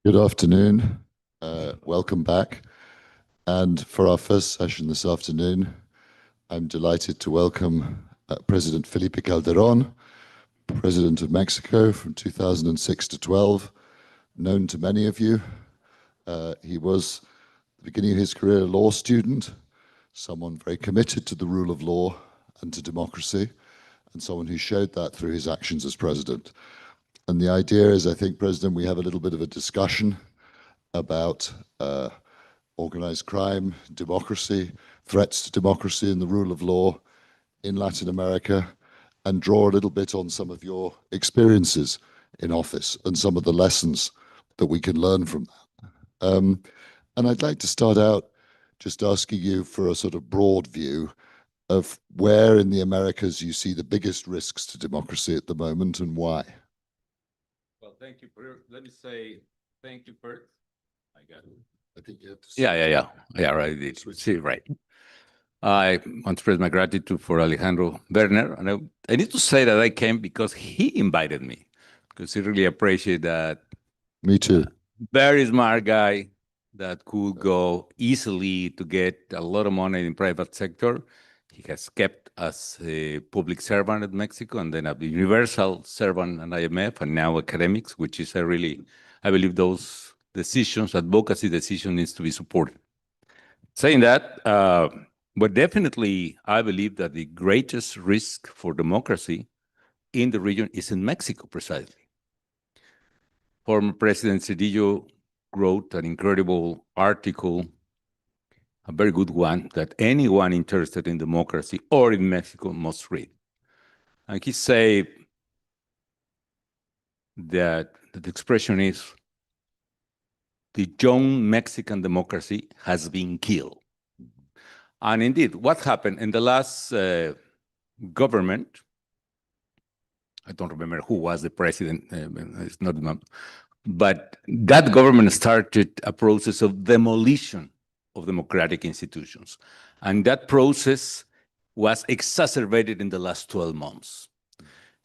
Good afternoon. Welcome back. And for our first session this afternoon, I'm delighted to welcome President Felipe Calderón, President of Mexico from 2006 to 12, known to many of you. He was, at the beginning of his career, a law student, someone very committed to the rule of law and to democracy, and someone who showed that through his actions as president. And the idea is, I think, President, we have a little bit of a discussion about organized crime, democracy, threats to democracy and the rule of law in Latin America, and draw a little bit on some of your experiences in office and some of the lessons that we can learn from that. And I'd like to start out just asking you for a sort of broad view of where in the Americas you see the biggest risks to democracy at the moment and why. Well, thank you. Let me say thank you first. I got it. I think you have to Yeah, right. See, right. I want to express my gratitude for Alejandro Werner. And I need to say that I came because he invited me, because he really appreciated that. Me too. Very smart guy that could go easily to get a lot of money in the private sector. He has kept as a public servant at Mexico and then a universal servant at IMF and now academics, which is I believe those decisions, advocacy decision needs to be supported. Saying that, but definitely I believe that the greatest risk for democracy in the region is in Mexico precisely. Former President Cedillo wrote an incredible article, a very good one, that anyone interested in democracy or in Mexico must read. And he said that the expression is, the young Mexican democracy has been killed. And indeed, what happened in the last government, I don't remember who was the president, it's not, but that government started a process of demolition of democratic institutions. And that process was exacerbated in the last 12 months.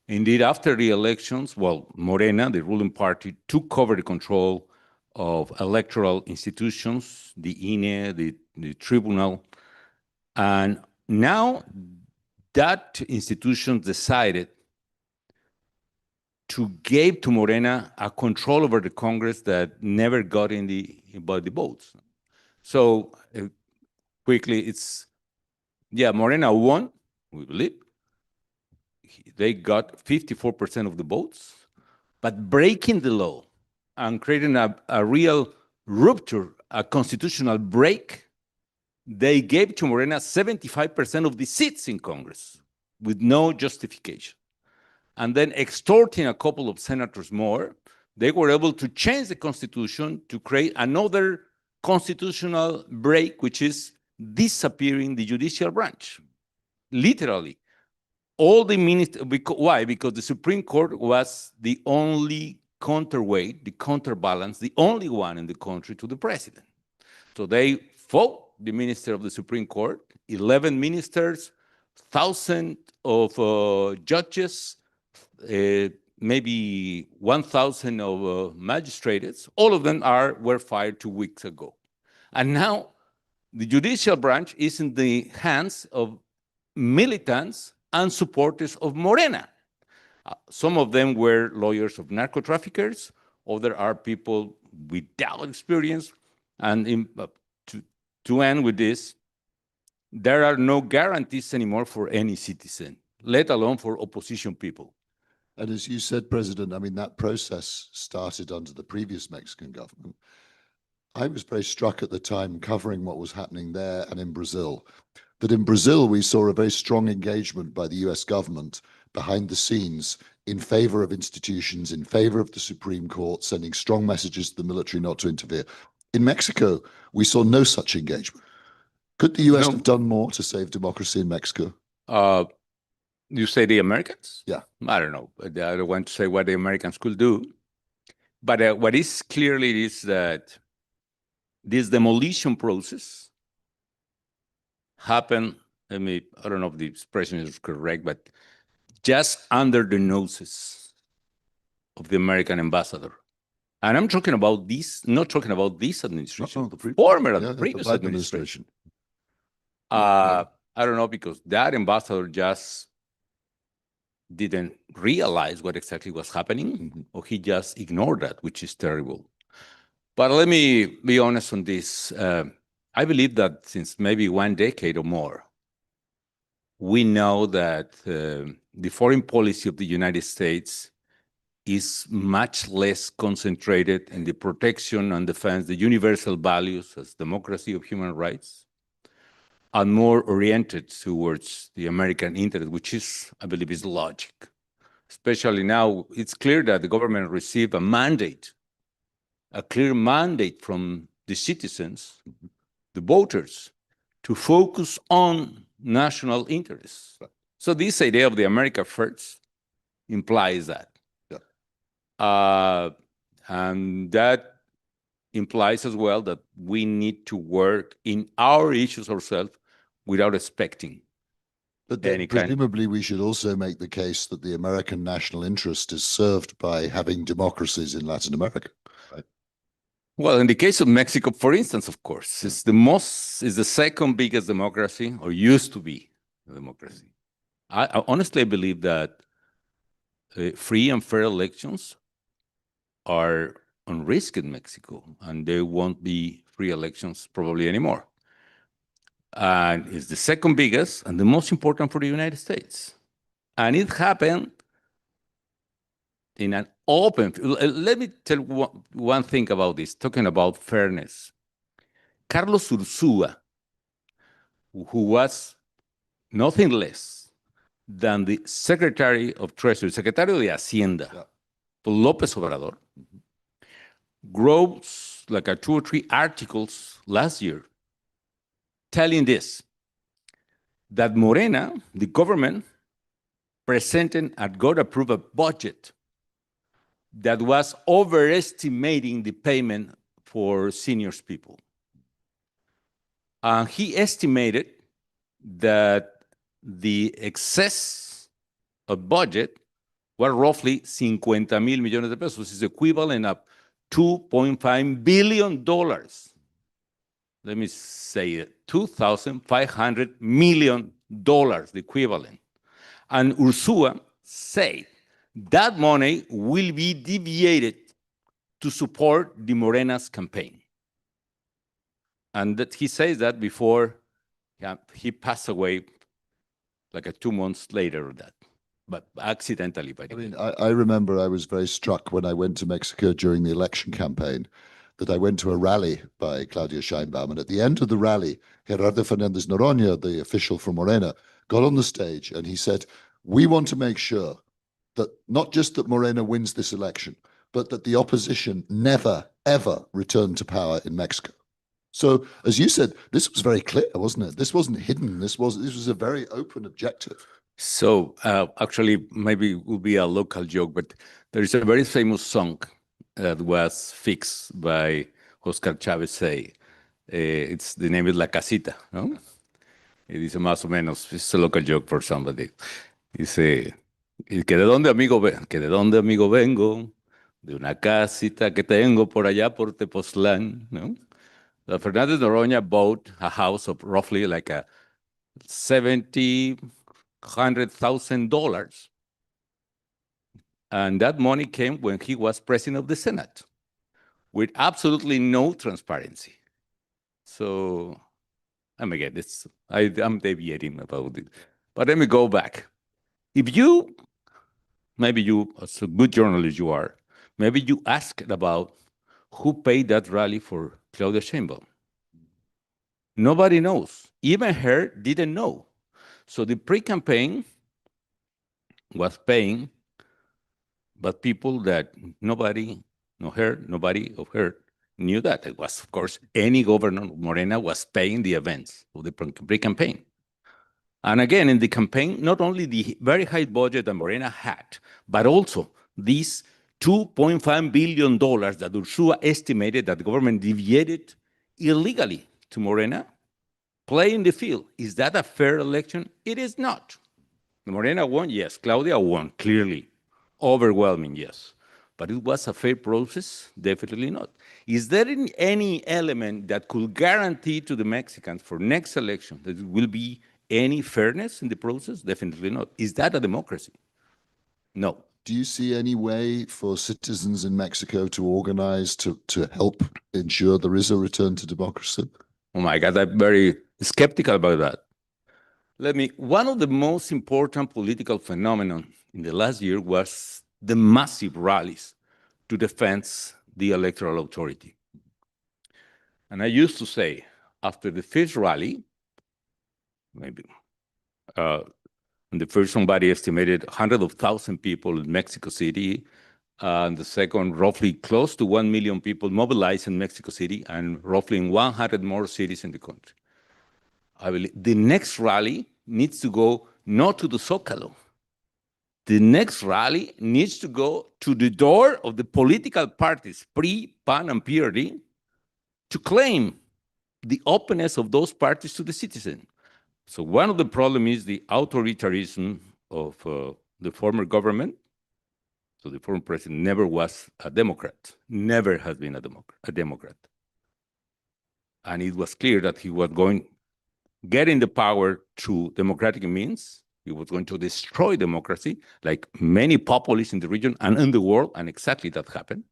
Indeed, after the elections, Morena, the ruling party, took over the control of electoral institutions, the INE, the tribunal, and now that institution decided to give to Morena a control over the Congress that never got by the votes. So quickly, Morena won, we believe. They got 54% of the votes, but breaking the law and creating a real rupture, a constitutional break, they gave to Morena 75% of the seats in Congress with no justification. And then extorting a couple of senators more, they were able to change the Constitution to create another constitutional break, which is disappearing the judicial branch, literally. All the ministers, why? Because the Supreme Court was the only counterweight, the counterbalance, the only one in the country to the president. So they fought the minister of the Supreme Court, 11 ministers, 1,000 of judges, maybe 1,000 of magistrates. All of them were fired 2 weeks ago. And now the judicial branch is in the hands of militants and supporters of Morena. Some of them were lawyers of narco-traffickers, others are people without experience. And to end with this, there are no guarantees anymore for any citizen, let alone for opposition people. And as you said, President, I mean, that process started under the previous Mexican government. I was very struck at the time covering what was happening there and in Brazil, that in Brazil, we saw a very strong engagement by the US government behind the scenes in favor of institutions, in favor of the Supreme Court, sending strong messages to the military not to interfere. In Mexico, we saw no such engagement. Could the US have done more to save democracy in Mexico? You say the Americans? Yeah. I don't know. I don't want to say what the Americans could do. But what is clearly is that this demolition process happened, I don't know if the expression is correct, but just under the noses of the American ambassador. And I'm talking about this, not talking about this administration, the previous Biden administration. I don't know, because that ambassador just didn't realize what exactly was happening, or he just ignored that, which is terrible. But let me be honest on this. I believe that since maybe 1 decade or more, we know that the foreign policy of the United States is much less concentrated in the protection and defense, the universal values as democracy of human rights, and more oriented towards the American interest, which is, I believe, is logic. Especially now, it's clear that the government received a mandate, a clear mandate from the citizens, the voters, to focus on national interests. Right. So this idea of the America first implies that. Yeah. And that implies as well that we need to work in our issues ourselves without expecting. But then presumably we should also make the case that the American national interest is served by having democracies in Latin America, right? Well, in the case of Mexico, for instance, of course, it's the second biggest democracy, or used to be a democracy. I honestly believe that free and fair elections are on risk in Mexico, and there won't be free elections probably anymore. And it's the second biggest and the most important for the United States. And it happened in an open. Let me tell one thing about this, talking about fairness. Carlos Ursúa, who was nothing less than the Secretary of Treasury, Secretario de Hacienda, for López Obrador, wrote like 2 or 3 articles last year telling this, that Morena, the government, presented and got approved a budget that was overestimating the payment for seniors people. He estimated that the excess of budget was roughly 50 mil millones de pesos, is equivalent of $2.5 billion. Let me say it, $2,500 million, the equivalent. And Ursúa said that money will be deviated to support the Morena's campaign. And that he says that before he passed away, like 2 months later, that, but accidentally. By the way. I remember I was very struck when I went to Mexico during the election campaign that I went to a rally by Claudia Sheinbaum. And at the end of the rally, Gerardo Fernández Noroña, the official from Morena, got on the stage and he said, we want to make sure that not just that Morena wins this election, but that the opposition never, ever return to power in Mexico. So, as you said, this was very clear, wasn't it? This wasn't hidden. This was a very open objective. So, actually, maybe it will be a local joke, but there is a very famous song that was fixed by Oscar Chavez Say. It's the name is La Casita, no? It is más o menos, it's a local joke for somebody. Dice, que de dónde amigo vengo, de una casita que tengo por allá por Tepoztlán, no? Fernández Noroña bought a house of roughly like a $100,000. And that money came when he was president of the Senate with absolutely no transparency. So, again, I'm deviating about it. But let me go back. If you, maybe you, as a good journalist you are, maybe you asked about who paid that rally for Claudia Sheinbaum. Nobody knows. Even her didn't know. So the pre-campaign was paying, but people that nobody of her knew that. It was, of course, any governor, Morena, was paying the events of the pre-campaign. And again, in the campaign, not only the very high budget that Morena had, but also these $2.5 billion that Ursúa estimated that the government deviated illegally to Morena, play in the field. Is that a fair election? It is not. Morena won, yes. Claudia won, clearly. Overwhelming, yes. But it was a fair process? Definitely not. Is there any element that could guarantee to the Mexicans for next election that there will be any fairness in the process? Definitely not. Is that a democracy? No. Do you see any way for citizens in Mexico to organize to help ensure there is a return to democracy? Oh my God, I'm very skeptical about that. One of the most important political phenomena in the last year was the massive rallies to defend the electoral authority. And I used to say, after the first rally, maybe, and the first somebody estimated hundreds of thousands people in Mexico City, and the second roughly close to 1 million people mobilized in Mexico City, and roughly in 100 more cities in the country. I believe the next rally needs to go not to the Zócalo. The next rally needs to go to the door of the political parties, PRI, PAN, and PRD, to claim the openness of those parties to the citizen. So one of the problems is the authoritarianism of the former government. So the former president never was a Democrat, never has been a Democrat. And it was clear that he was getting the power through democratic means. He was going to destroy democracy, like many populists in the region and in the world, and exactly that happened.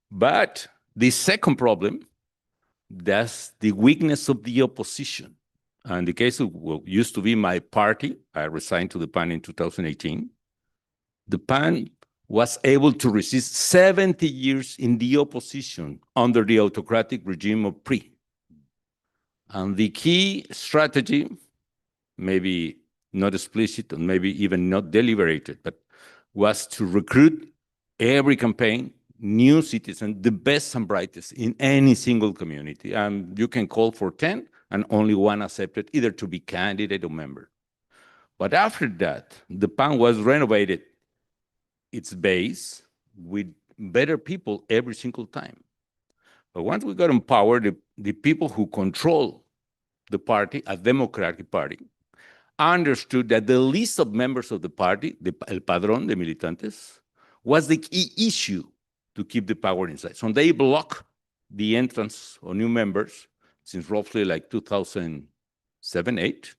But the second problem, that's the weakness of the opposition. And the case of what used to be my party, I resigned to the PAN in 2018. The PAN was able to resist 70 years in the opposition under the autocratic regime of PRI. And the key strategy, maybe not explicit and maybe even not deliberated, but was to recruit every campaign new citizens, the best and brightest in any single community. You can call for 10 and only one accepted either to be candidate or member. But after that, the PAN was renovated its base with better people every single time. But once we got in power, the people who control the party, a democratic party, understood that the list of members of the party, el padrón de militantes, was the key issue to keep the power inside. So they blocked the entrance of new members since roughly like 2007, 8.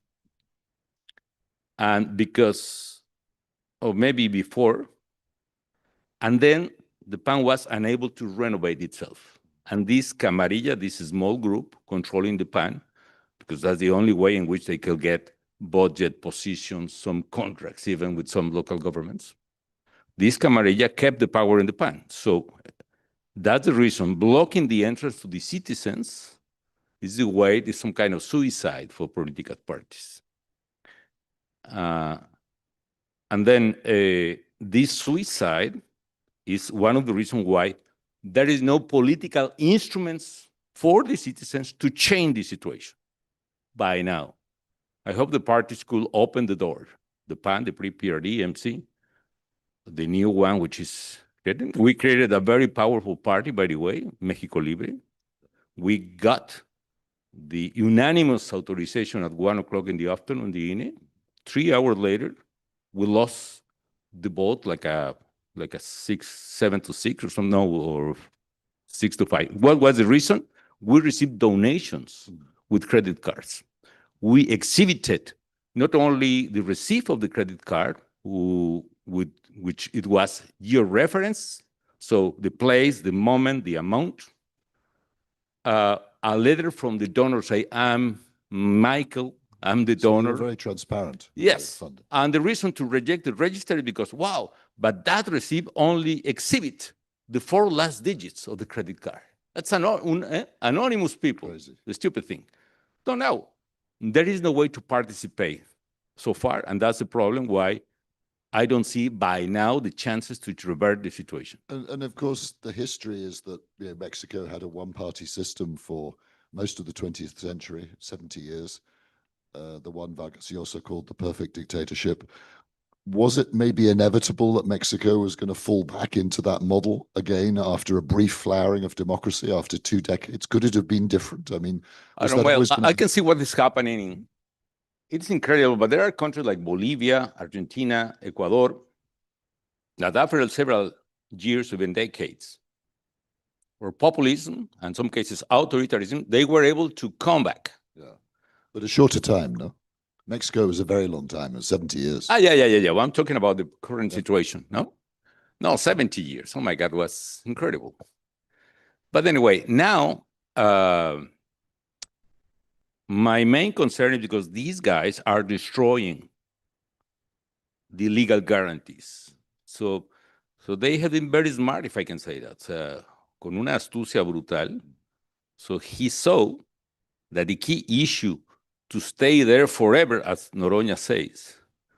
And because, or maybe before, and then the PAN was unable to renovate itself. And this camarilla, this small group controlling the PAN, because that's the only way in which they could get budget positions, some contracts, even with some local governments. This camarilla kept the power in the PAN. So that's the reason blocking the entrance to the citizens is the way, it is some kind of suicide for political parties. And then this suicide is one of the reasons why there is no political instruments for the citizens to change the situation by now. I hope the parties could open the door. The PAN, the PRI, PRD, MC, the new one, which is, we created a very powerful party, by the way, Mexico Libre. We got the unanimous authorization at 1 o'clock in the afternoon, the INE. 3 hours later, we lost the vote like a 7-6 or something, no, or 6-5. What was the reason? We received donations with credit cards. We exhibited not only the receipt of the credit card, which it was year reference, so the place, the moment, the amount, a letter from the donor say, I'm Michael, I'm the donor. You're very transparent. Yes, and the reason to reject the register is because, wow, but that receipt only exhibit the 4 last digits of the credit card. That's anonymous people, Crazy. The stupid thing. So now, there is no way to participate so far, and that's the problem why I don't see by now the chances to revert the situation. And of course, the history is that Mexico had a one-party system for most of the 20th century, 70 years. The one Vargas Llosa called the perfect dictatorship. Was it maybe inevitable that Mexico was going to fall back into that model again after a brief flowering of democracy after 2 decades? Could it have been different? I mean, I can see what is happening. It's incredible, but there are countries like Bolivia, Argentina, Ecuador, that after several years, even decades, or populism, and in some cases authoritarianism, they were able to come back. Yeah. But a shorter time, no? Mexico was a very long time, it was 70 years. Yeah. Well, I'm talking about the current situation, no? No, 70 years. Oh my God, was incredible. But anyway, now my main concern is because these guys are destroying the legal guarantees. So they have been very smart, if I can say that, con una astucia brutal. So he saw that the key issue to stay there forever, as Noroña says,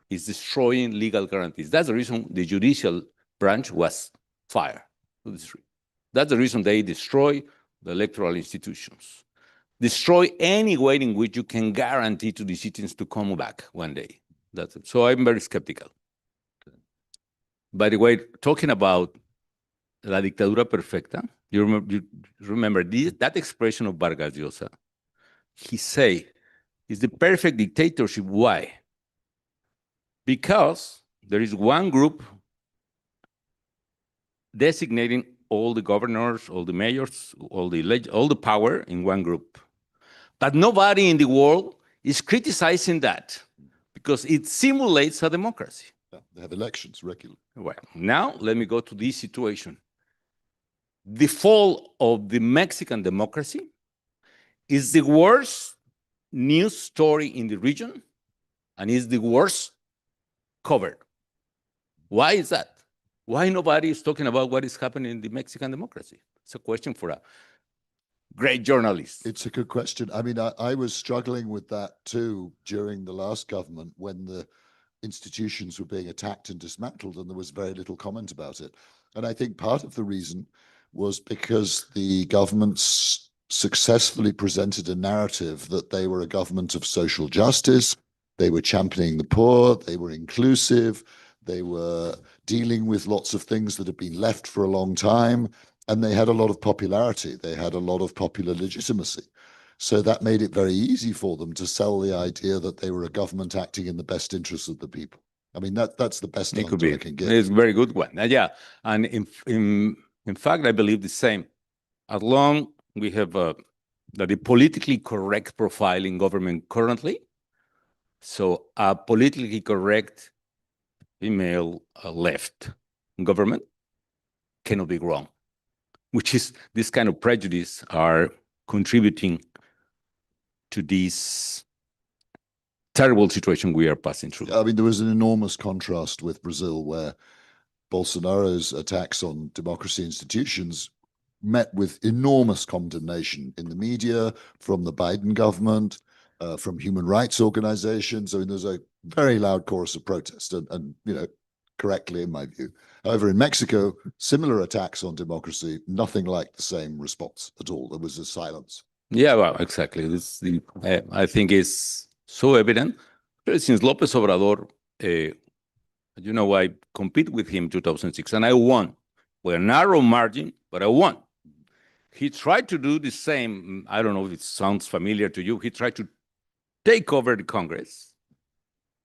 is destroying legal guarantees. That's the reason the judicial branch was fired. That's the reason they destroy the electoral institutions. Destroy any way in which you can guarantee to the citizens to come back one day. That's it. So I'm very skeptical. By the way, talking about la dictadura perfecta, you remember that expression of Vargas Llosa? He say, it's the perfect dictatorship. Why? Because there is one group designating all the governors, all the mayors, all the power in one group. But nobody in the world is criticizing that because it simulates a democracy. Yeah, they have elections regularly. Well, now let me go to this situation. The fall of the Mexican democracy is the worst news story in the region and is the worst covered. Why is that? Why nobody is talking about what is happening in the Mexican democracy? It's a question for a great journalist. It's a good question. I mean, I was struggling with that too during the last government when the institutions were being attacked and dismantled, and there was very little comment about it. And I think part of the reason was because the governments successfully presented a narrative that they were a government of social justice, they were championing the poor, they were inclusive, they were dealing with lots of things that had been left for a long time, and they had a lot of popularity, they had a lot of popular legitimacy. So that made it very easy for them to sell the idea that they were a government acting in the best interests of the people. I mean, that's the best answer I can give. It's a very good one. Yeah, and in fact, I believe the same. As long we have the politically correct profile in government currently, so a politically correct female left government cannot be wrong, which is this kind of prejudice are contributing to this terrible situation we are passing through. I mean, there was an enormous contrast with Brazil, where Bolsonaro's attacks on democracy institutions met with enormous condemnation in the media, from the Biden government, from human rights organizations. I mean, there's a very loud chorus of protest, and correctly in my view. However, in Mexico, similar attacks on democracy, nothing like the same response at all. There was a silence. Yeah, well, exactly. I think it's so evident. Since López Obrador, I compete with him in 2006, and I won. With a narrow margin, but I won. He tried to do the same. I don't know if it sounds familiar to you. He tried to take over the Congress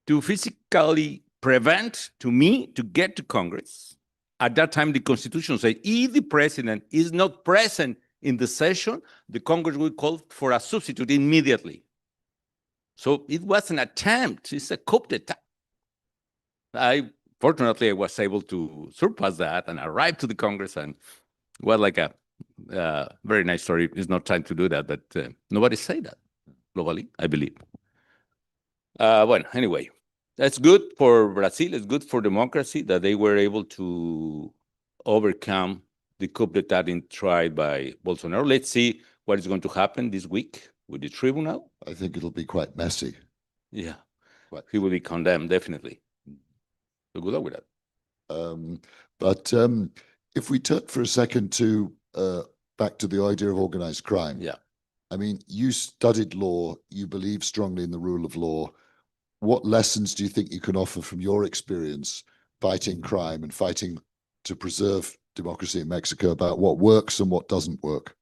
to physically prevent me to get to Congress. At that time, the Constitution said, if the president is not present in the session, the Congress will call for a substitute immediately. So it was an attempt. It's a coup d'etat. Fortunately, I was able to surpass that and arrive to the Congress, and well, like a very nice story. It's not time to do that, but nobody say that globally, I believe. Well, anyway, that's good for Brazil. It's good for democracy that they were able to overcome the coup d'etat tried by Bolsonaro. Let's see what is going to happen this week with the tribunal. I think it'll be quite messy. Yeah, he will be condemned, definitely. So good luck with that. But if we turn for a second to back to the idea of organized crime. Yeah. I mean, you studied law, you believe strongly in the rule of law. What lessons do you think you can offer from your experience fighting crime and fighting to preserve democracy in Mexico about what works and what doesn't work?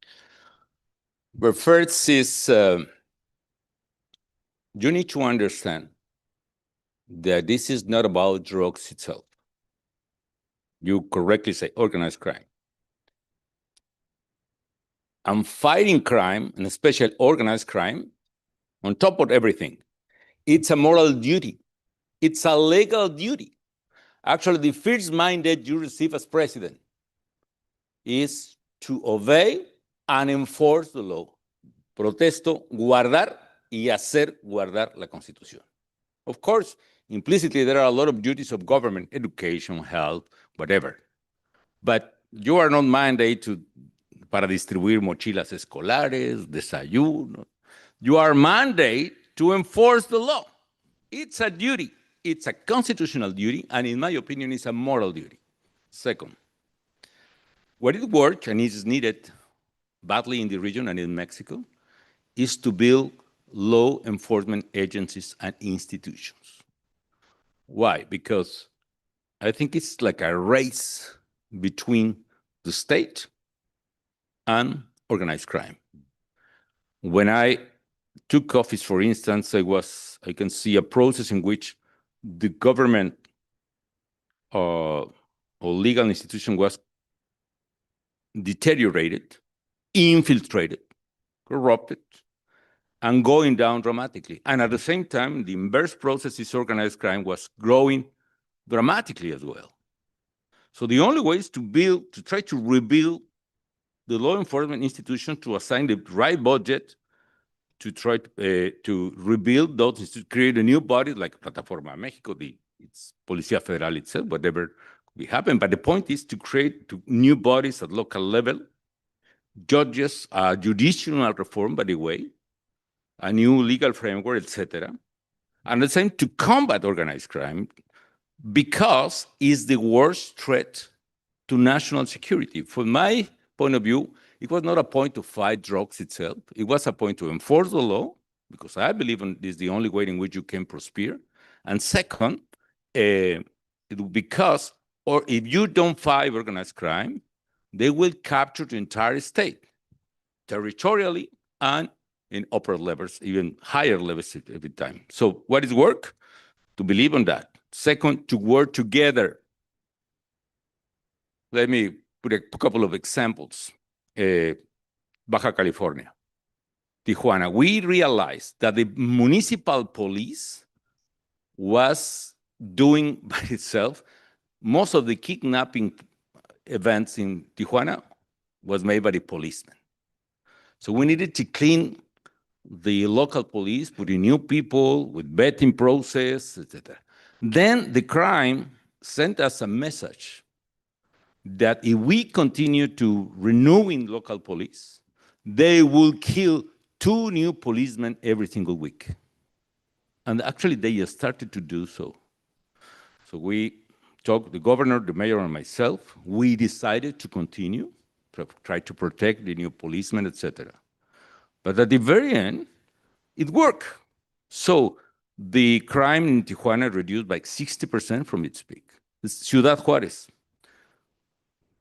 Well, first is you need to understand that this is not about drugs itself. You correctly say organized crime. And fighting crime, and especially organized crime, on top of everything, it's a moral duty. It's a legal duty. Actually, the first mandate you receive as president is to obey and enforce the law. Protesto, guardar y hacer guardar la Constitución. Of course, implicitly, there are a lot of duties of government, education, health, whatever. But you are not mandated para distribuir mochilas escolares, desayuno. You are mandated to enforce the law. It's a duty. It's a constitutional duty, and in my opinion, it's a moral duty. Second, what it works and is needed badly in the region and in Mexico is to build law enforcement agencies and institutions. Why? Because I think it's like a race between the state and organized crime. When I took office, for instance, I can see a process in which the government or legal institution was deteriorated, infiltrated, corrupted, and going down dramatically. And at the same time, the inverse process is organized crime was growing dramatically as well. So the only way is to try to rebuild the law enforcement institution, to assign the right budget, to try to rebuild those, to create a new body like Plataforma Mexico, it's Policía Federal itself, whatever will happen. But the point is to create new bodies at local level, judges, judicial reform, by the way, a new legal framework, etc. And at the same to combat organized crime, because it's the worst threat to national security. From my point of view, it was not a point to fight drugs itself. It was a point to enforce the law, because I believe this is the only way in which you can prosper. And second, because, or if you don't fight organized crime, they will capture the entire state, territorially and in upper levels, even higher levels every time. So what is work? To believe on that. Second, to work together. Let me put a couple of examples. Baja California, Tijuana, we realized that the municipal police was doing by itself most of the kidnapping events in Tijuana was made by the policemen. So we needed to clean the local police, putting new people with vetting process, etc. Then the crime sent us a message that if we continue to renewing local police, they will kill 2 new policemen every single week. And actually they started to do so. So we talked, the governor, the mayor, and myself, we decided to continue, to try to protect the new policemen, etc. But at the very end, it worked. So the crime in Tijuana reduced by 60% from its peak. Ciudad Juárez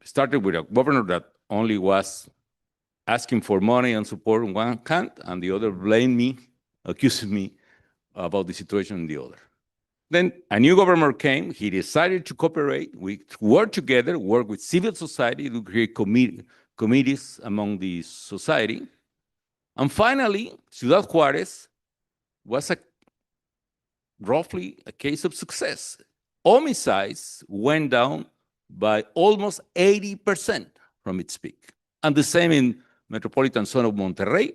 started with a governor that only was asking for money and support on one hand, and the other blamed me, accused me about the situation on the other. Then a new governor came, he decided to cooperate, we worked together, work with civil society to create committees among the society. And finally, Ciudad Juárez was roughly a case of success. Homicides went down by almost 80% from its peak. And the same in metropolitan zone of Monterrey,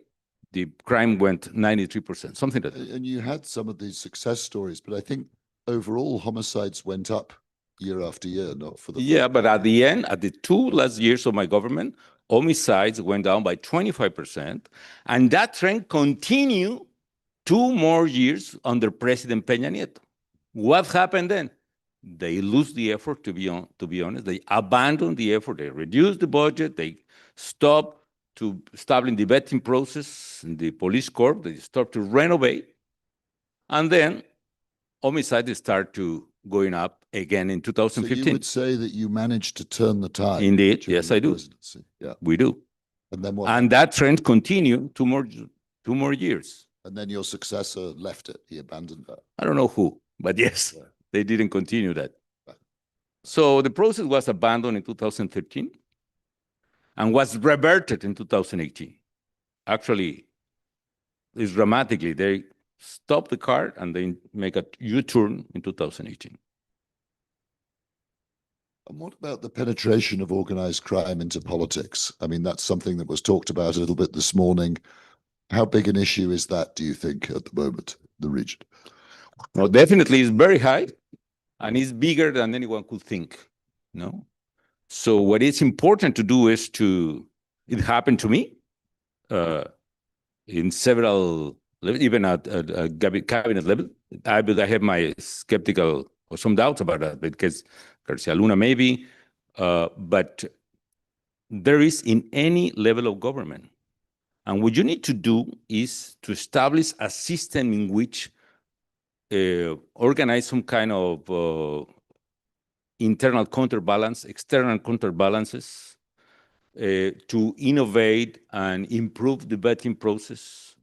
the crime went 93%, something like that. And you had some of these success stories, but I think overall homicides went up year after year, not for the... Yeah, but at the end, at the 2 last years of my government, homicides went down by 25%, and that trend continued 2 more years under President Peña Nieto. What happened then? They lose the effort, to be honest. They abandoned the effort. They reduced the budget. They stopped to establish the vetting process in the police corps. They stopped to renovate. And then homicides start to going up again in 2015. So you would say that you managed to turn the tide? Indeed, yes, I do. Presidency. Yeah, we do. And then what? And that trend continued 2 more years. And then your successor left it. He abandoned that. I don't know who, but yes, they didn't continue that. So the process was abandoned in 2013 and was reverted in 2018. Actually, it's dramatically. They stopped the car and they make a U-turn in 2018. And what about the penetration of organized crime into politics? I mean, that's something that was talked about a little bit this morning. How big an issue is that, do you think, at the moment, the region? Well, definitely it's very high and it's bigger than anyone could think, no? So what is important to do is it happened to me in several, even at cabinet level. I have my skeptical or some doubts about that because Garcia Luna maybe, but there is in any level of government. And what you need to do is to establish a system in which organize some kind of internal counterbalance, external counterbalances, to innovate and improve the vetting process,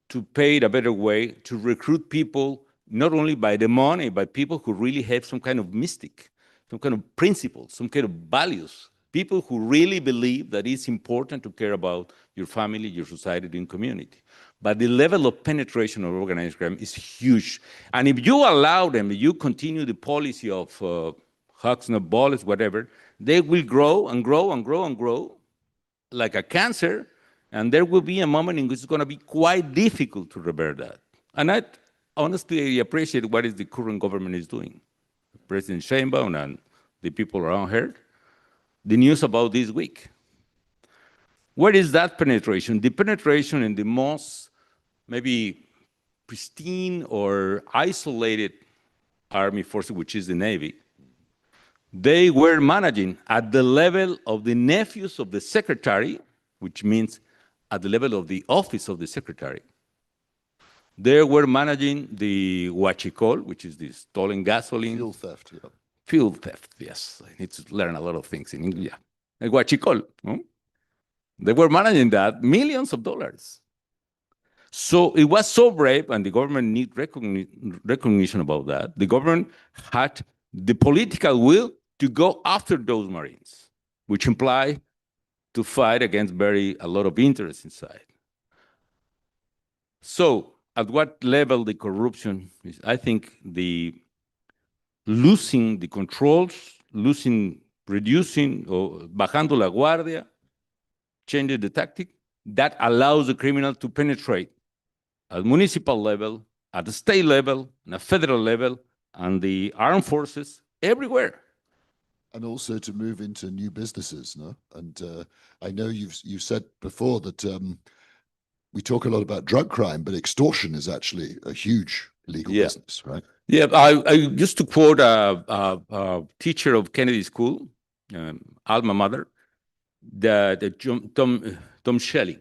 to pay it a better way, to recruit people, not only by the money, but people who really have some kind of mystic, some kind of principles, some kind of values, people who really believe that it's important to care about your family, your society, your community. But the level of penetration of organized crime is huge. And if you allow them, if you continue the policy of hugs, not bullets, whatever, they will grow and grow and grow and grow like a cancer, and there will be a moment in which it's going to be quite difficult to revert that. And I honestly appreciate what is the current government is doing. President Sheinbaum and the people around her. The news about this week. Where is that penetration? The penetration in the most maybe pristine or isolated army force, which is the Navy. They were managing at the level of the nephews of the secretary, which means at the level of the office of the secretary. They were managing the huachicol, which is the stolen gasoline. Fuel theft, yeah. Fuel theft, yes. I need to learn a lot of things in English. Yeah. The huachicol. No? They were managing that, millions of dollars. So it was so brave, and the government need recognition about that. The government had the political will to go after those Marines, which imply to fight against a lot of interest inside. So at what level the corruption is, I think the losing the controls, reducing or bajando la guardia, changing the tactic, that allows the criminal to penetrate at municipal level, at the state level, and a federal level, and the armed forces everywhere. And also to move into new businesses, no? And I know you've said before that we talk a lot about drug crime, but extortion is actually a huge legal business, right? Yeah, I used to quote a teacher of Kennedy School, alma mater, Tom Shelley.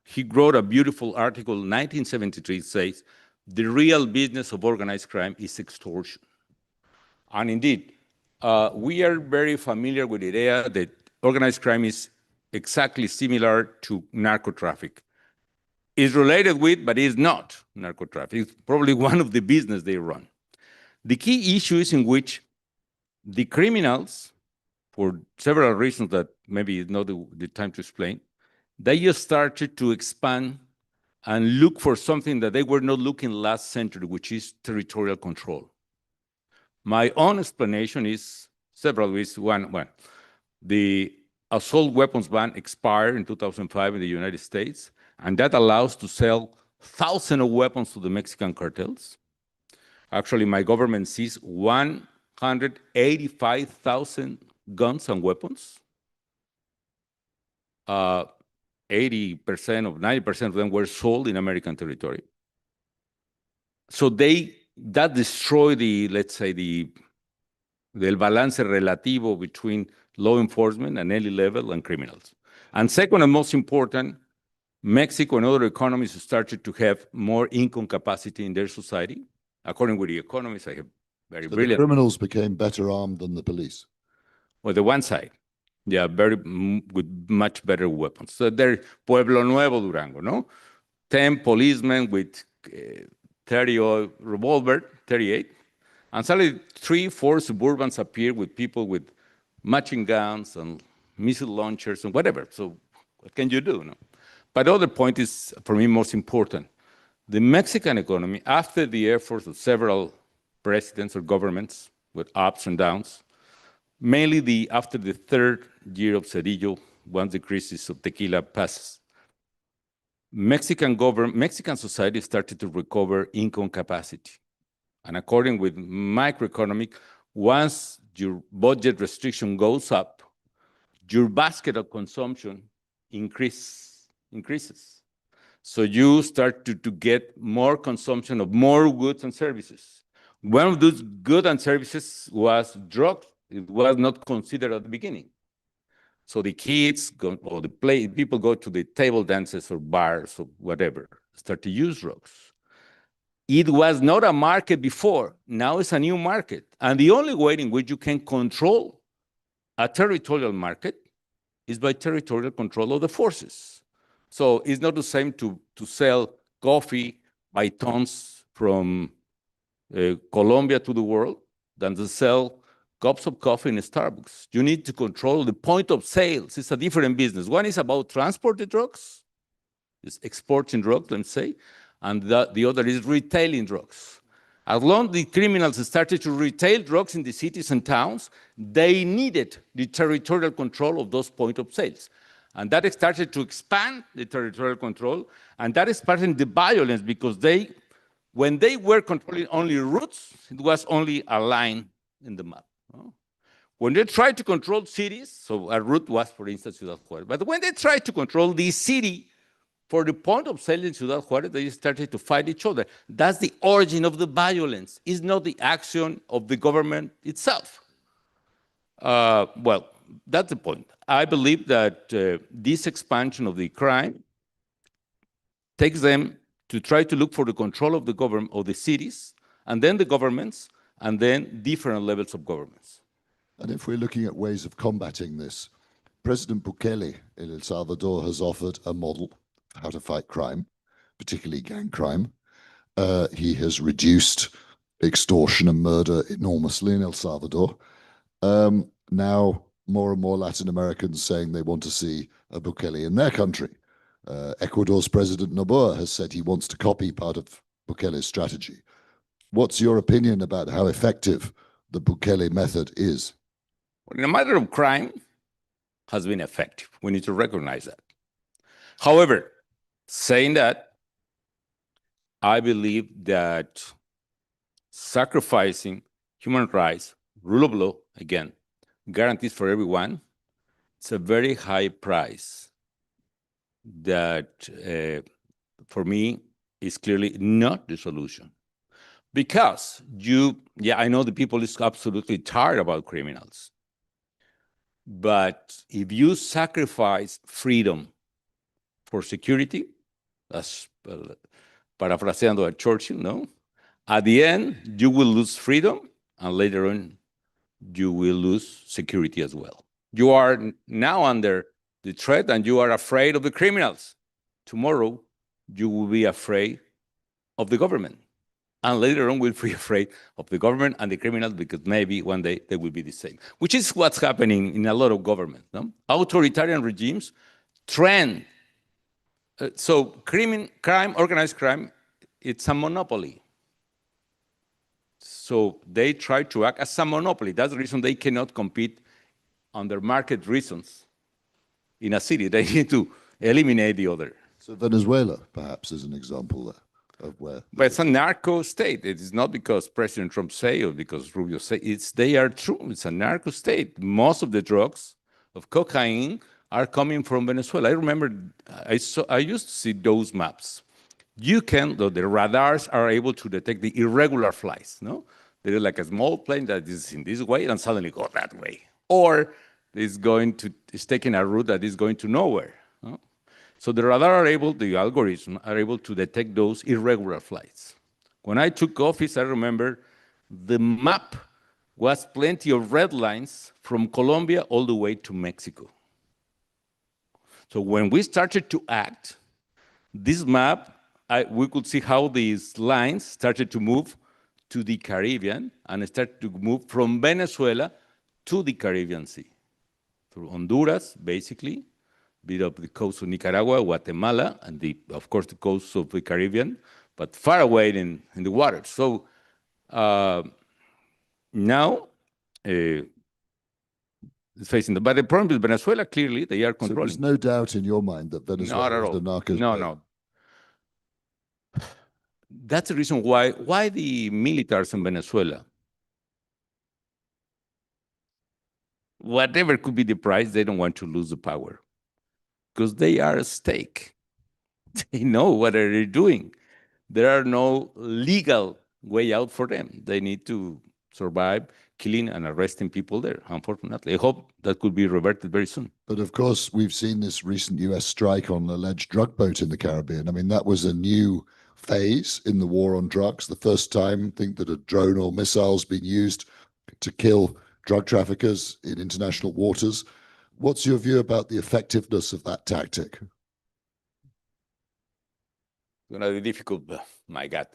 He wrote a beautiful article in 1973. It says, the real business of organized crime is extortion. And indeed, we are very familiar with the idea that organized crime is exactly similar to narco-traffic. It's related with, but it's not narco-traffic. It's probably one of the business they run. The key issue is in which the criminals, for several reasons that maybe is not the time to explain, they just started to expand and look for something that they were not looking last century, which is territorial control. My own explanation is several ways. One, the assault weapons ban expired in 2005 in the United States, and that allows to sell thousands of weapons to the Mexican cartels. Actually, my government sees 185,000 guns and weapons. 80% of 90% of them were sold in American territory. So that destroyed let's say, del balance relativo between law enforcement and any level and criminals. And second and most important, Mexico and other economies started to have more income capacity in their society. According to the economists, I have very brilliant. The criminals became better armed than the police. Well, the one side, yeah, with much better weapons. So there's Pueblo Nuevo, Durango, no? 10 policemen with 30 revolver, 38, And suddenly 3, 4 suburbans appear with people with machine guns and missile launchers and whatever. So what can you do? No? But the other point is, for me, most important. The Mexican economy, after the efforts of several presidents or governments with ups and downs, mainly after the third year of Cedillo, once the crisis of tequila passes, Mexican society started to recover income capacity. And according with microeconomic, once your budget restriction goes up, your basket of consumption increases. So you start to get more consumption of more goods and services. One of those goods and services was drugs. It was not considered at the beginning. So the kids go, or people go to the table dances or bars or whatever, start to use drugs. It was not a market before. Now it's a new market. And the only way in which you can control a territorial market is by territorial control of the forces. So it's not the same to sell coffee by tons from Colombia to the world than to sell cups of coffee in Starbucks. You need to control the point of sales. It's a different business. One is about transporting drugs, is exporting drugs, let's say, and the other is retailing drugs. As long as the criminals started to retail drugs in the cities and towns, they needed the territorial control of those points of sales. And that started to expand the territorial control, and that is part of the violence, because when they were controlling only routes, it was only a line in the map. When they tried to control cities, so a route was, for instance, Ciudad Juárez, but when they tried to control the city for the point of sale in Ciudad Juárez, they started to fight each other. That's the origin of the violence. It's not the action of the government itself. Well, that's the point. I believe that this expansion of the crime takes them to try to look for the control of the government, of the cities, and then the governments, and then different levels of governments. And if we're looking at ways of combating this, President Bukele in El Salvador has offered a model of how to fight crime, particularly gang crime. He has reduced extortion and murder enormously in El Salvador. Now, more and more Latin Americans saying they want to see a Bukele in their country. Ecuador's President Noboa has said he wants to copy part of Bukele's strategy. What's your opinion about how effective the Bukele method is? Well, in a matter of crime, has been effective. We need to recognize that. However, saying that, I believe that sacrificing human rights, rule of law, again, guarantees for everyone, it's a very high price that, for me, is clearly not the solution. Because I know the people is absolutely tired about criminals. But if you sacrifice freedom for security, that's paraphrasing at Churchill, no? At the end, you will lose freedom, and later on, you will lose security as well. You are now under the threat, and you are afraid of the criminals. Tomorrow, you will be afraid of the government. And later on, we'll be afraid of the government and the criminals, because maybe one day they will be the same, which is what's happening in a lot of governments. No? Authoritarian regimes trend. So crime, organized crime, it's a monopoly. So they try to act as a monopoly. That's the reason they cannot compete under market reasons in a city. They need to eliminate the other. So Venezuela, perhaps, is an example there. But it's a narco state. It is not because President Trump say or because Rubio say. They are true. It's a narco state. Most of the drugs of cocaine are coming from Venezuela. I remember I used to see those maps. The radars are able to detect the irregular flights. No, there is like a small plane that is in this way and suddenly go that way, or is taking a route that is going to nowhere. No? So the algorithms are able to detect those irregular flights. When I took office, I remember the map was plenty of red lines from Colombia all the way to Mexico. So when we started to act, this map, we could see how these lines started to move to the Caribbean and start to move from Venezuela to the Caribbean Sea, through Honduras, basically, bit of the coast of Nicaragua, Guatemala, and of course the coast of the Caribbean, but far away in the water. So now it's facing but the problem with Venezuela, clearly, they are controlling. So there's no doubt in your mind that Venezuela is the narcos. No. That's the reason why the militaries in Venezuela, whatever could be the price, they don't want to lose the power because they are at stake. They know what they're doing. There are no legal way out for them. They need to survive killing and arresting people there, unfortunately. I hope that could be reverted very soon. But of course, we've seen this recent US strike on an alleged drug boat in the Caribbean. I mean, that was a new phase in the war on drugs. The first time, I think, that a drone or missile's been used to kill drug traffickers in international waters. What's your view about the effectiveness of that tactic? It's going to be difficult, but my God.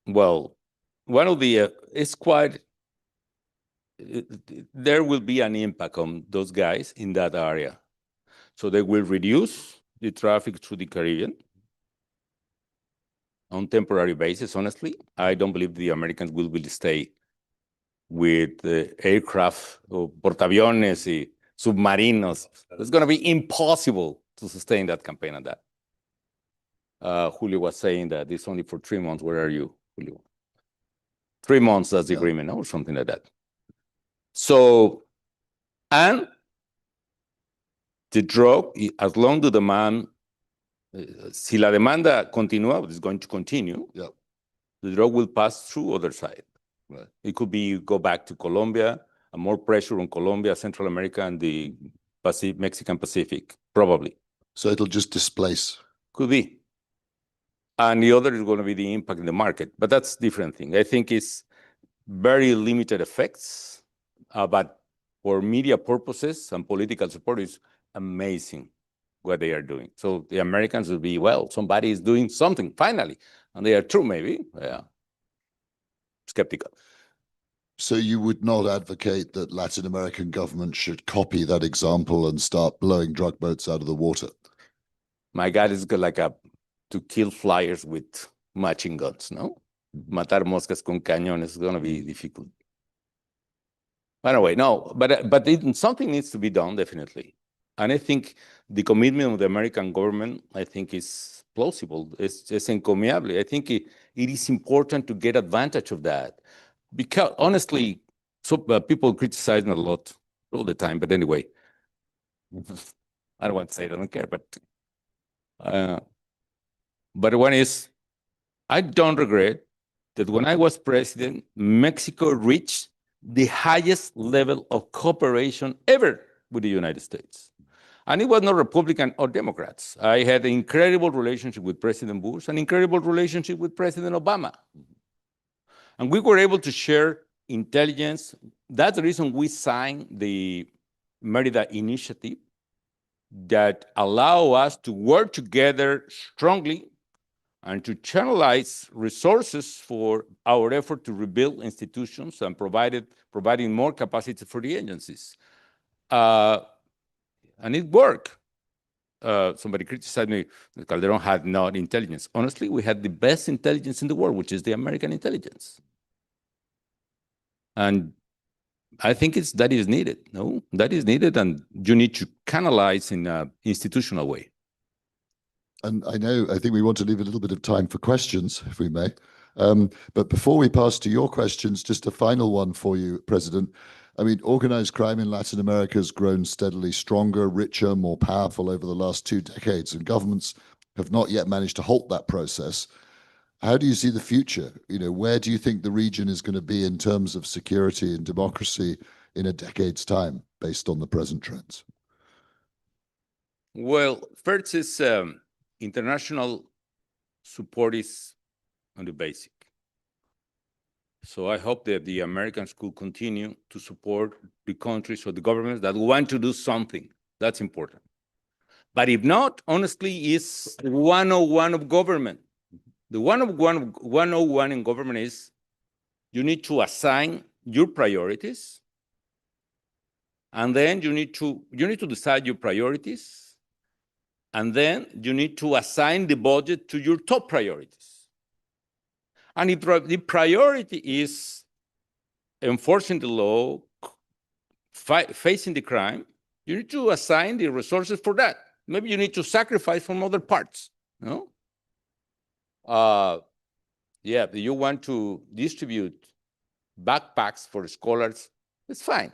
Well, one of the, it's quite, there will be an impact on those guys in that area. So they will reduce the traffic through the Caribbean on temporary basis, honestly. I don't believe the Americans will stay with aircraft or portaaviones y submarinos. It's going to be impossible to sustain that campaign on that. Julio was saying that it's only for 3 months. Where are you, Julio? 3 months, that's the agreement, or something like that. So, and the drug, as long as the demand, si la demanda continúa, it's going to continue, the drug will pass through other side. Right. It could be go back to Colombia, and more pressure on Colombia, Central America, and the Mexican Pacific, probably. So it'll just displace? Could be. And the other is going to be the impact in the market, but that's a different thing. I think it's very limited effects, but for media purposes and political support, it's amazing what they are doing. So the Americans will be, well, somebody is doing something, finally. And they are true, maybe. Yeah. Skeptical. So you would not advocate that Latin American governments should copy that example and start blowing drug boats out of the water? My God, it's like to kill flyers with machine guns, no? Matar moscas con cañones is going to be difficult. Anyway, no, but something needs to be done, definitely. And I think the commitment of the American government, I think, is plausible. It's encomiable. I think it is important to get advantage of that. Because, honestly, people criticize me a lot all the time. But anyway, I don't want to say I don't care. But one is, I don't regret that when I was president, Mexico reached the highest level of cooperation ever with the United States. And it was not Republican or Democrats. I had an incredible relationship with President Bush, an incredible relationship with President Obama. And we were able to share intelligence. That's the reason we signed the Merida Initiative that allow us to work together strongly and to channelize resources for our effort to rebuild institutions and providing more capacity for the agencies. And it worked. Somebody criticized me that Calderon had not intelligence. Honestly, we had the best intelligence in the world, which is the American intelligence. And I think that is needed. No, that is needed, and you need to canalize in an institutional way. And I think we want to leave a little bit of time for questions, if we may. But before we pass to your questions, just a final one for you, President. I mean, organized crime in Latin America has grown steadily stronger, richer, more powerful over the last 2 decades, and governments have not yet managed to halt that process. How do you see the future? Where do you think the region is going to be in terms of security and democracy in a decade's time, based on the present trends? Well, first is international support is on the basic. So I hope that the Americans could continue to support the countries or the governments that want to do something. That's important. But if not, honestly, it's 101 of government. The 101 in government is you need to assign your priorities, and then you need to decide your priorities, and then you need to assign the budget to your top priorities. And if the priority is enforcing the law, facing the crime, you need to assign the resources for that. Maybe you need to sacrifice from other parts, no? Yeah, if you want to distribute backpacks for scholars, it's fine.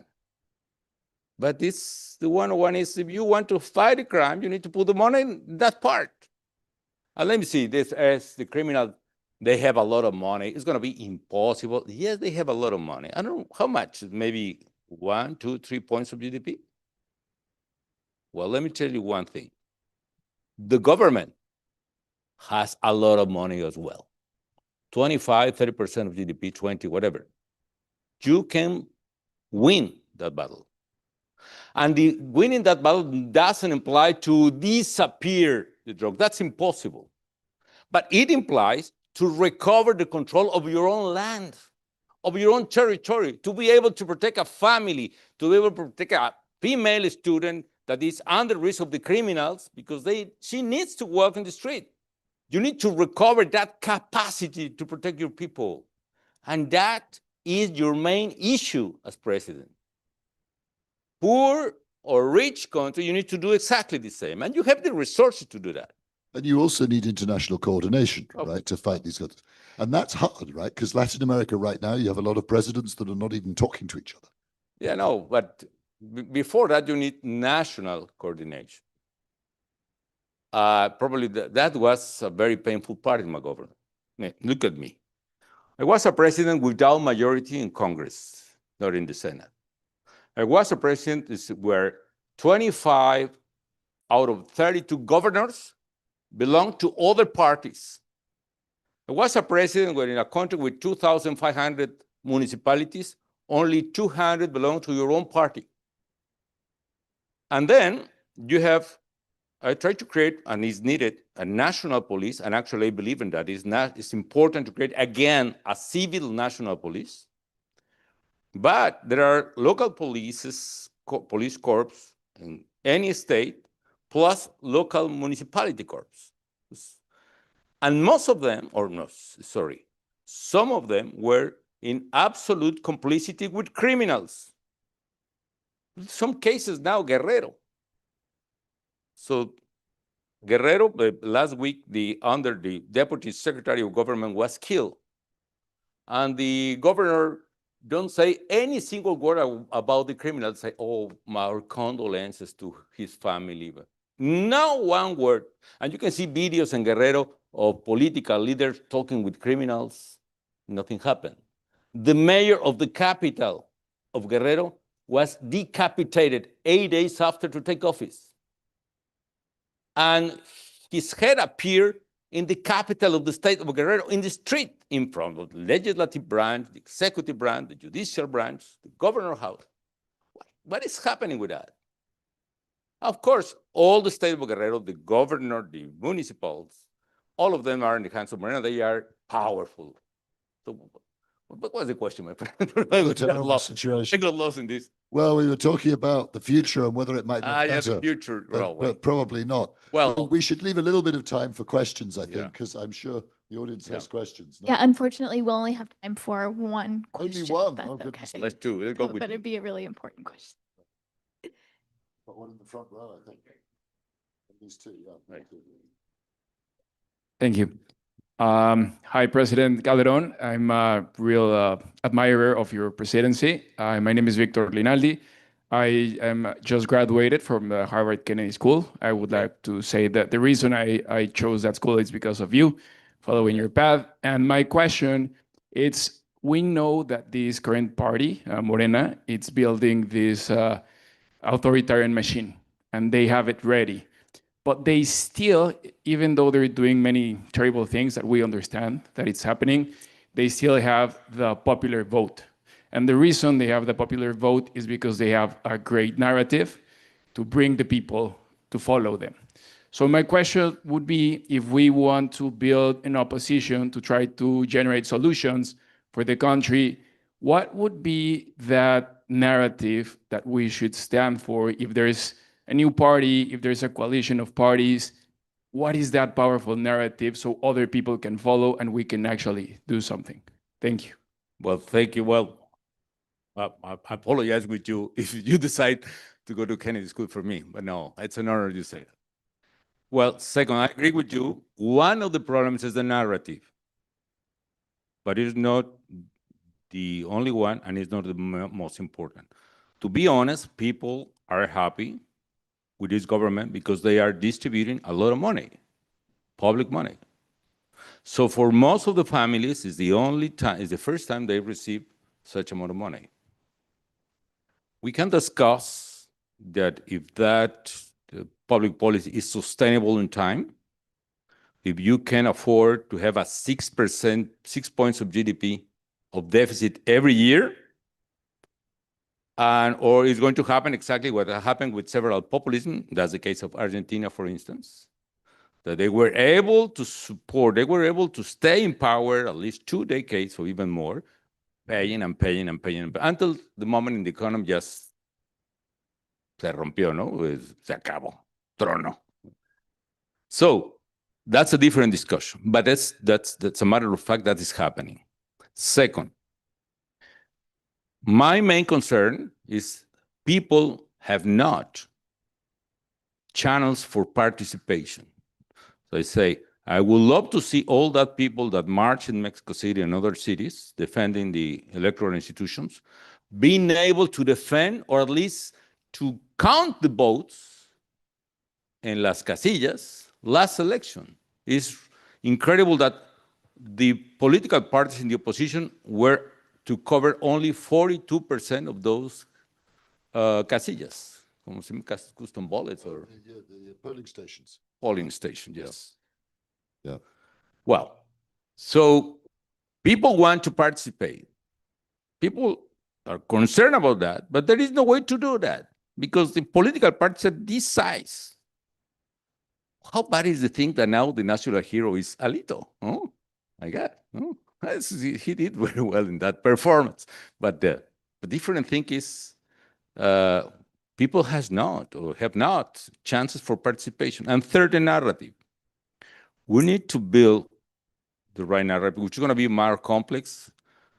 But this, the 101 is, if you want to fight a crime, you need to put the money in that part. And let me see, this as the criminal, they have a lot of money. It's going to be impossible. Yes, they have a lot of money. I don't know how much, maybe 1, 2, 3 points of GDP. Well, let me tell you one thing. The government has a lot of money as well. 25, 30% of GDP, 20, whatever. You can win that battle. And the winning that battle doesn't imply to disappear the drug. That's impossible. But it implies to recover the control of your own land, of your own territory, to be able to protect a family, to be able to protect a female student that is under risk of the criminals because she needs to walk in the street. You need to recover that capacity to protect your people. And that is your main issue as president. Poor or rich country, you need to do exactly the same. And you have the resources to do that. And you also need international coordination, right, to fight these guys. And that's hard, right? Because Latin America right now, you have a lot of presidents that are not even talking to each other. Yeah, no, but before that, you need national coordination. Probably that was a very painful part in my government. Look at me. I was a president without majority in Congress, not in the Senate. I was a president where 25 out of 32 governors belonged to other parties. I was a president where in a country with 2,500 municipalities, only 200 belong to your own party. And then you have, I tried to create, and is needed, a national police, and actually I believe in that. It's important to create, again, a civil national police. But there are local police corps in any state, plus local municipality corps. And most of them, or no, sorry, some of them were in absolute complicity with criminals. Some cases now, Guerrero. So Guerrero, last week, under the deputy secretary of government was killed. And the governor don't say any single word about the criminals. Say, oh, our condolences to his family. But no one word. And you can see videos in Guerrero of political leaders talking with criminals. Nothing happened. The mayor of the capital of Guerrero was decapitated 8 days after to take office. And his head appeared in the capital of the state of Guerrero, in the street, in front of the legislative branch, the executive branch, the judicial branch, the governor's house. What is happening with that? Of course, all the state of Guerrero, the governor, the municipals, all of them are in the hands of Morena. They are powerful. So, what was the question, my friend? I got lost in this. Well, we were talking about the future and whether it might be better. Yeah, the future. But probably not. Well, we should leave a little bit of time for questions, I think, because I'm sure the audience has questions. No? Yeah, unfortunately, we'll only have time for one question. Only one? Oh, okay. Let's do it. But it'd be a really important question. Got one in the front row, I think. These two, yeah. Right. Thank you. Hi, President Calderon. I'm a real admirer of your presidency. My name is Victor Linaldi. I am just graduated from the Harvard Kennedy School. I would like to say that the reason I chose that school is because of you, following your path. And my question is, we know that this current party, Morena, it's building this authoritarian machine, and they have it ready. But they still, even though they're doing many terrible things that we understand that it's happening, they still have the popular vote. And the reason they have the popular vote is because they have a great narrative to bring the people to follow them. So my question would be, if we want to build an opposition to try to generate solutions for the country, what would be that narrative that we should stand for? If there's a new party, if there's a coalition of parties, what is that powerful narrative so other people can follow and we can actually do something? Thank you. Well, thank you. Well, I apologize with you if you decide to go to Kennedy School for me, but no, it's an honor you say that. Well, second, I agree with you. One of the problems is the narrative, but it's not the only one, and it's not the most important. To be honest, people are happy with this government because they are distributing a lot of money, public money. So for most of the families, it's the first time they receive such amount of money. We can discuss that if that public policy is sustainable in time, if you can afford to have a 6%, 6 points of GDP of deficit every year, or it's going to happen exactly what happened with several populism. That's the case of Argentina, for instance, that they were able to stay in power at least 2 decades or even more, paying and paying and paying, until the moment in the economy just se rompió, ¿no? Se acabó, trono. So that's a different discussion, but that's a matter of fact that is happening. Second, my main concern is people have not channels for participation. So I say, I would love to see all that people that march in Mexico City and other cities defending the electoral institutions, being able to defend or at least to count the votes in las casillas last election. It's incredible that the political parties in the opposition were to cover only 42% of those casillas, como custom ballots or the polling stations. Polling station, yes. Yeah. Well, so people want to participate. People are concerned about that, but there is no way to do that because the political parties are this size. How bad is the thing that now the national hero is Alito? Oh, my God. Oh, he did very well in that performance. But the different thing is people have not chances for participation. And third, the narrative. We need to build the right narrative, which is going to be more complex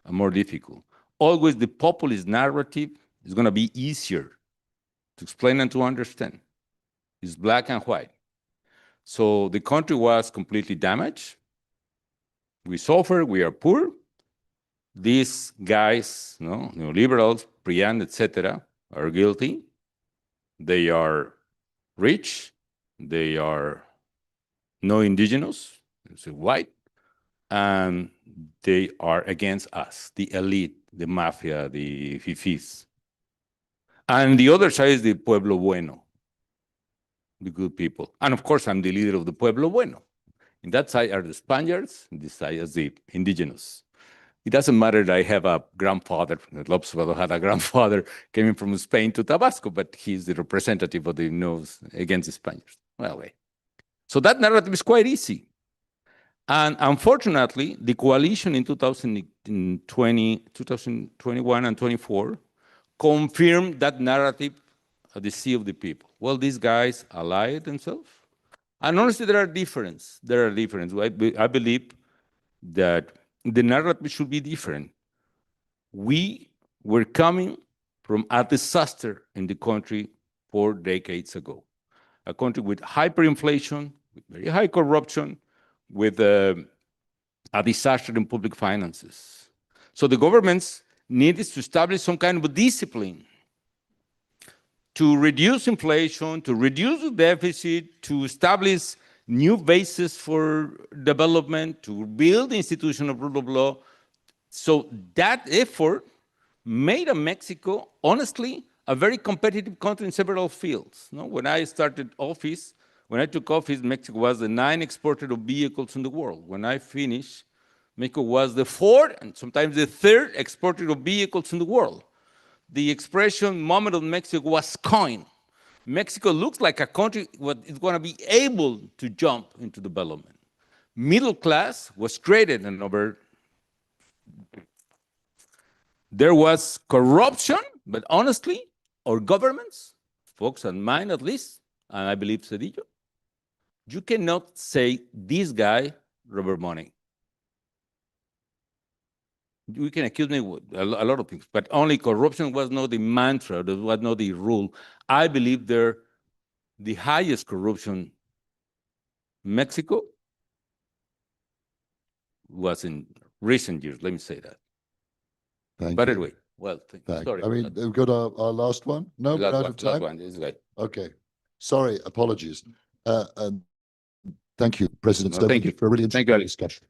and more difficult. Always the populist narrative is going to be easier to explain and to understand. It's black and white. So the country was completely damaged. We suffer, we are poor. These guys, neoliberals, Priand, etc., are guilty. They are rich. They are no indigenous, it's white, and they are against us, the elite, the mafia, the fifis. And the other side is the pueblo bueno, the good people. And of course, I'm the leader of the pueblo bueno. In that side are the Spaniards, in this side is the indigenous. It doesn't matter that I have a grandfather, López Obrador had a grandfather coming from Spain to Tabasco, but he's the representative of the nose against the Spaniards. Well, wait. So that narrative is quite easy. And unfortunately, the coalition in 2021 and 24 confirmed that narrative at the sea of the people. Well, these guys allied themselves. And honestly, there are differences. I believe that the narrative should be different. We were coming from a disaster in the country 4 decades ago. A country with hyperinflation, with very high corruption, with a disaster in public finances. So the governments needed to establish some kind of a discipline to reduce inflation, to reduce the deficit, to establish new bases for development, to build the institution of rule of law. So that effort made Mexico, honestly, a very competitive country in several fields. When I took office, Mexico was the 9th exporter of vehicles in the world. When I finished, Mexico was the 4th and sometimes the 3rd exporter of vehicles in the world. The expression moment of Mexico was coined Mexico looks like a country what is going to be able to jump into development. Middle class was created and over. There was corruption, but honestly, our governments, folks and mine at least, and I believe Cedillo, you cannot say this guy rubber money. You can accuse me with a lot of things, but only corruption was not the mantra, that was not the rule. I believe the highest corruption Mexico was in recent years, let me say that. Thank But you. anyway, well, sorry. I mean, we've got our last one. No, we're out of time. Last one, this guy. Okay. Sorry, apologies. And thank you, President No, Stover, thank you. for a really Thank you, interesting Alex. discussion.